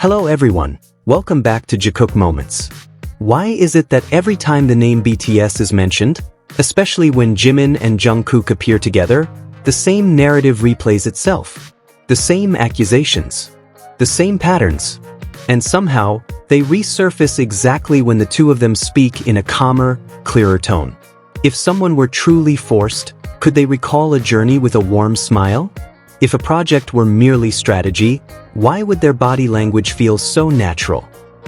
Hello everyone, welcome back to Jikook Moments. Why is it that every time the name BTS is mentioned, especially when Jimin and Jungkook appear together, the same narrative replays itself? The same accusations, the same patterns, and somehow, they resurface exactly when the two of them speak in a calmer, clearer tone. If someone were truly forced, could they recall a journey with a warm smile? If a project were merely strategy, why would their body language feel so natural?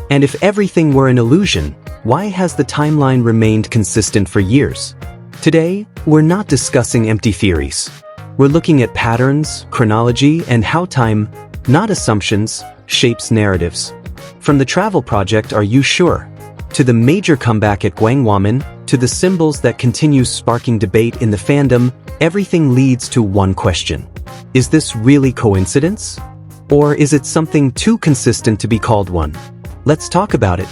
And if everything were an illusion, why has the timeline remained consistent for years? Today, we're not discussing empty theories. We're looking at patterns, chronology, and how time, not assumptions, shapes narratives. From the travel project Are You Sure? To the major comeback at Gwanghwamun, to the symbols that continue sparking debate in the fandom, everything leads to one question. Is this really coincidence? Or is it something too consistent to be called one? Let's talk about it.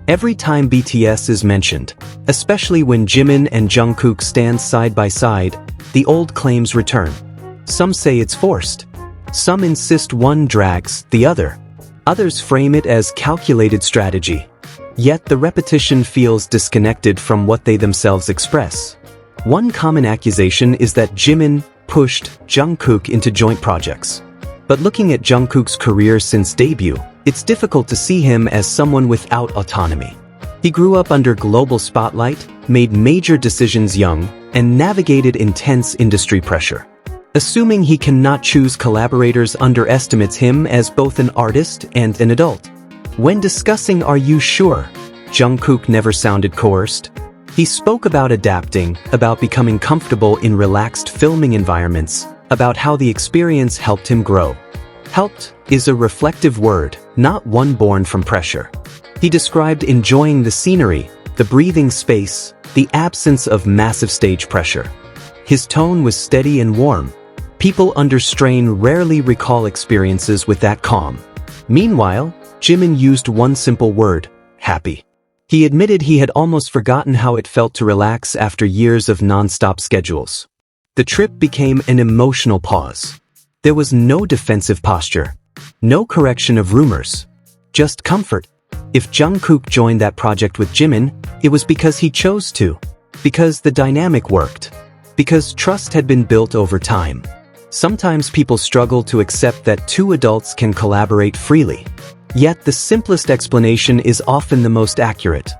Every time BTS is mentioned, especially when Jimin and Jungkook stand side by side, the old claims return. Some say it's forced. Some insist one drags the other. Others frame it as calculated strategy. Yet the repetition feels disconnected from what they themselves express. One common accusation is that Jimin pushed Jungkook into joint projects. But looking at Jungkook's career since debut, it's difficult to see him as someone without autonomy. He grew up under global spotlight, made major decisions young, and navigated intense industry pressure. Assuming he cannot choose collaborators underestimates him as both an artist and an adult. When discussing Are You Sure? Jungkook never sounded coerced. He spoke about adapting, about becoming comfortable in relaxed filming environments, about how the experience helped him grow. Helped is a reflective word, not one born from pressure. He described enjoying the scenery, the breathing space, the absence of massive stage pressure. His tone was steady and warm. People under strain rarely recall experiences with that calm. Meanwhile, Jimin used one simple word: happy. He admitted he had almost forgotten how it felt to relax after years of non-stop schedules. The trip became an emotional pause. There was no defensive posture, no correction of rumors, just comfort. If Jungkook joined that project with Jimin, it was because he chose to, because the dynamic worked, because trust had been built over time. Sometimes people struggle to accept that two adults can collaborate freely. Yet the simplest explanation is often the most accurate.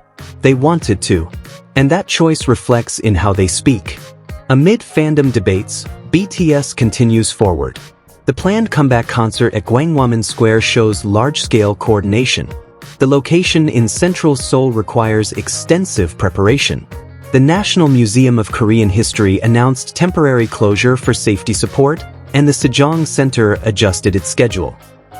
They wanted to. And that choice reflects in how they speak. Amid fandom debates, BTS continues forward. The planned comeback concert at Gwanghwamun Square shows large-scale coordination. The location in central Seoul requires extensive preparation. The National Museum of Korean History announced temporary closure for safety support, and the Sejong Center adjusted its schedule.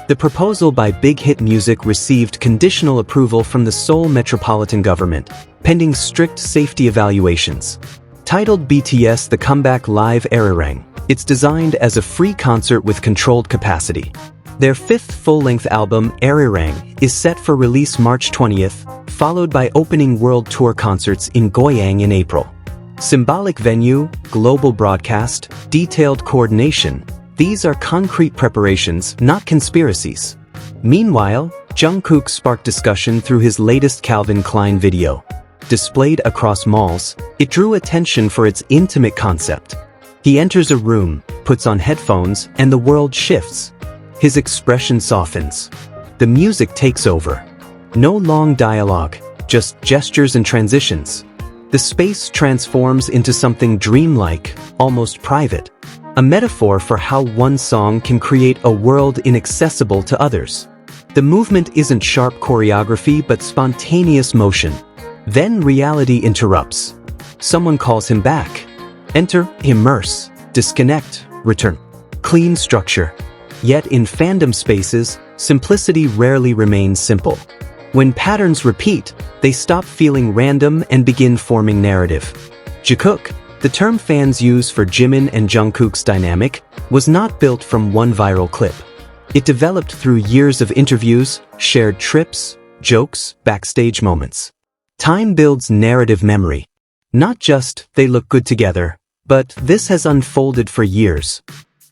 The proposal by Big Hit Music received conditional approval from the Seoul Metropolitan Government, pending strict safety evaluations. Titled BTS The Comeback Live Arirang, it's designed as a free concert with controlled capacity. Their fifth full-length album, Arirang, is set for release March 20th, followed by opening world tour concerts in Goyang in April. Symbolic venue, global broadcast, detailed coordination. These are concrete preparations, not conspiracies. Meanwhile, Jungkook sparked discussion through his latest Calvin Klein video. Displayed across malls, it drew attention for its intimate concept. He enters a room, puts on headphones, and the world shifts. His expression softens. The music takes over. No long dialogue, just gestures and transitions. The space transforms into something dreamlike, almost private. A metaphor for how one song can create a world inaccessible to others. The movement isn't sharp choreography but spontaneous motion. Then reality interrupts. Someone calls him back. Enter, immerse, disconnect, return. Clean structure. Yet in fandom spaces, simplicity rarely remains simple. When patterns repeat, they stop feeling random and begin forming narrative. Jikook, the term fans use for Jimin and Jungkook's dynamic, was not built from one viral clip. It developed through years of interviews, shared trips, jokes, backstage moments. Time builds narrative memory. Not just, they look good together, but this has unfolded for years.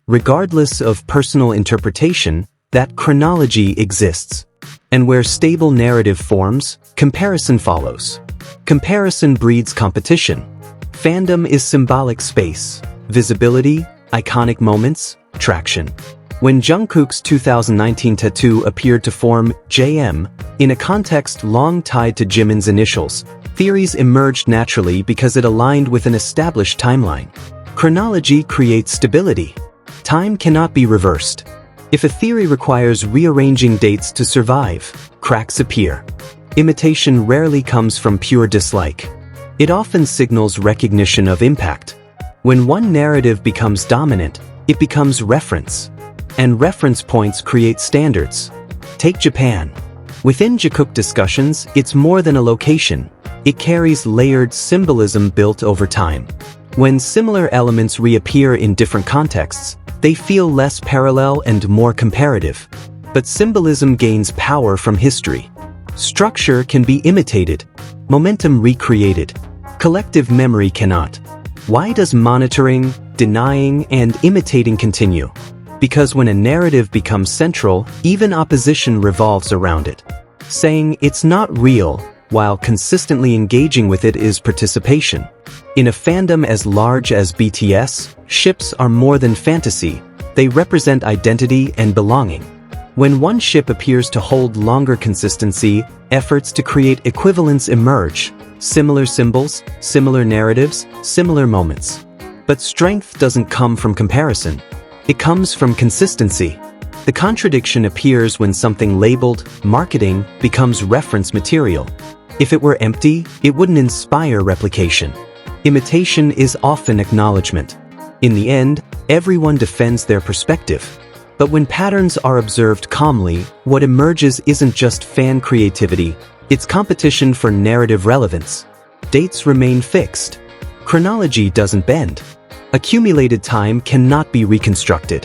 Regardless of personal interpretation, that chronology exists. And where stable narrative forms, comparison follows. Comparison breeds competition. Fandom is symbolic space, visibility, iconic moments, traction. When Jungkook's 2019 tattoo appeared to form JM, in a context long tied to Jimin's initials, theories emerged naturally because it aligned with an established timeline. Chronology creates stability. Time cannot be reversed. If a theory requires rearranging dates to survive, cracks appear. Imitation rarely comes from pure dislike. It often signals recognition of impact. When one narrative becomes dominant, it becomes reference. And reference points create standards. Take Japan. Within Jikook discussions, it's more than a location. It carries layered symbolism built over time. When similar elements reappear in different contexts, they feel less parallel and more comparative. But symbolism gains power from history. Structure can be imitated, momentum recreated. Collective memory cannot. Why does monitoring, denying, and imitating continue? Because when a narrative becomes central, even opposition revolves around it. Saying it's not real, while consistently engaging with it, is participation. In a fandom as large as BTS, ships are more than fantasy. They represent identity and belonging. When one ship appears to hold longer consistency, efforts to create equivalence emerge. Similar symbols, similar narratives, similar moments. But strength doesn't come from comparison. It comes from consistency. The contradiction appears when something labeled marketing becomes reference material. If it were empty, it wouldn't inspire replication. Imitation is often acknowledgement. In the end, everyone defends their perspective. But when patterns are observed calmly, what emerges isn't just fan creativity, it's competition for narrative relevance. Dates remain fixed. Chronology doesn't bend. Accumulated time cannot be reconstructed.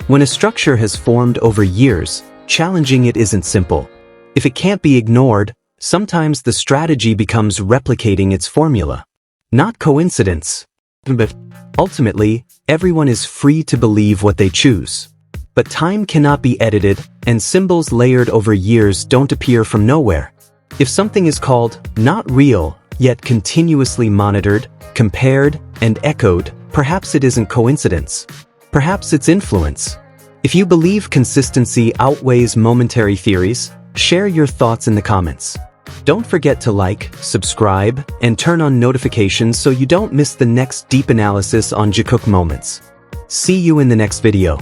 When a structure has formed over years, challenging it isn't simple. If it can't be ignored, sometimes the strategy becomes replicating its formula. Not coincidence. But ultimately, everyone is free to believe what they choose. But time cannot be edited, and symbols layered over years don't appear from nowhere. If something is called not real, yet continuously monitored, compared, and echoed, perhaps it isn't coincidence. Perhaps it's influence. If you believe consistency outweighs momentary theories, share your thoughts in the comments. Don't forget to like, subscribe, and turn on notifications so you don't miss the next deep analysis on Jikook Moments. See you in the next video.